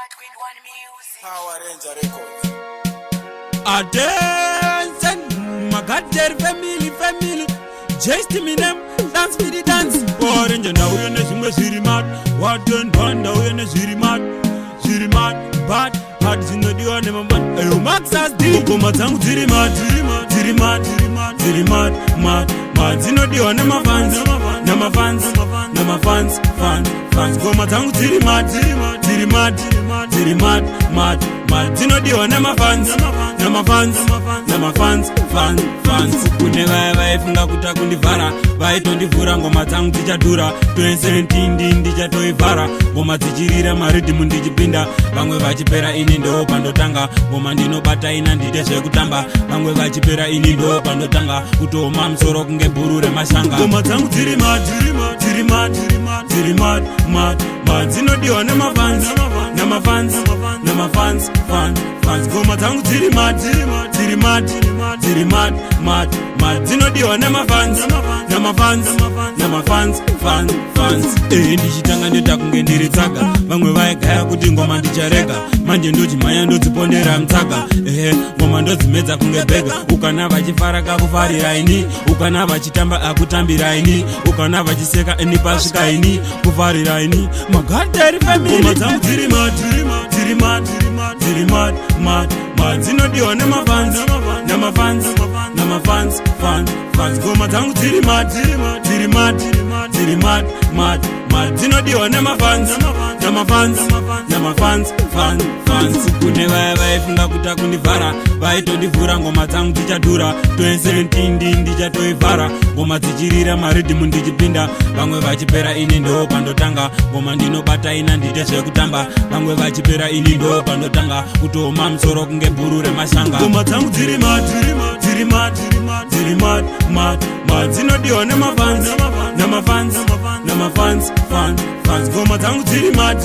Power Ranger Records. Attention, my goddamn family. Just me them dance for the dance. Power Ranger now we na shimwe sirimat. What done now we na sirimat. But hard zino diwa ne mamban. Ayo Max as di. Ngoma zangu sirimat. Mad zino diwa ne mafans. Fans. Ngoma zangu sirimat. Mad zino diwa ne mafans. Fans. Kune vaya funga kuta kundivhara. Vaitondivhura ngoma dzangu dzichadhura. 2017 ndichatoivhara. Ngoma dzichirira Riddim ndichipinda. Vamwe vachipera ini ndo pandotanga. Ngoma ndinobata ina ndide zvekutamba. Vamwe vachipera ini ndo pandotanga. Kutoma musoro kunge bhuru remashanga. Ngoma dzangu dziri mad. Dzinodiwa nemafans. Ngoma dzangu dziri mad. Dzinodiwa nemafans. Ndichitanga ndoita kunge ndiri tsaga. Vamwe vaigaya kuti ngoma ndicharega. Manje ndochimhanya ndodzipondera mutsaga. Ngoma ndodzimedza kunge bhega. Ukana vachifara kakufarira ini. Ukana vachitamba akutambira ini. Ukana vachiseka ini pasvika ini. Kufarira ini. Magadari family. Ngoma dzangu dziri mad. Dzinodiwa nemafans. Ngoma dzangu dziri mad. Dzinodiwa nemafans. Kune vaya vaifunga kuta kundivhara. Vaitondivhura ngoma dzangu dzichadhura. 2017 ndichatoivhara. Ngoma dzichirira Riddim ndichipinda. Vamwe vachipera ini ndo pandotanga. Ngoma ndinobata ina ndide zvekutamba. Vamwe vachipera ini ndo pandotanga. Kutoma musoro kunge bhuru remashanga. Ngoma dzangu dziri mad. Dzinodiwa nemafans. Ngoma dzangu dziri mad.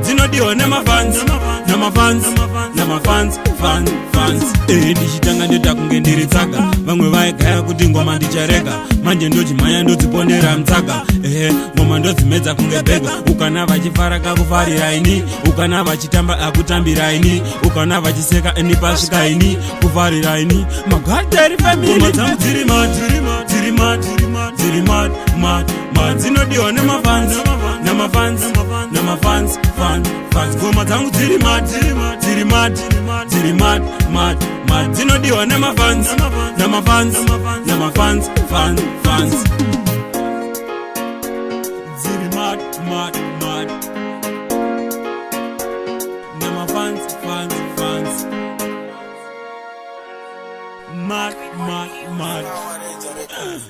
Dzinodiwa nemafans. Ndichitanga ndoita kunge ndiri tsaga. Vamwe vaigaya kuti ngoma ndicharega. Manje ndochimhanya ndodzipondera mutsaga. Ngoma ndodzimedza kunge bhega. Ukana vachifara kakufarira ini. Ukana vachitamba akutambira ini. Ukana vachiseka ini pasvika ini. Kufarira ini. Magadari family. Ngoma dzangu dziri mad. Dzinodiwa nemafans. Ngoma dzangu dziri mad. Dzinodiwa nemafans. Dziri mad. Nemafans. Mad. Power Ranger Records.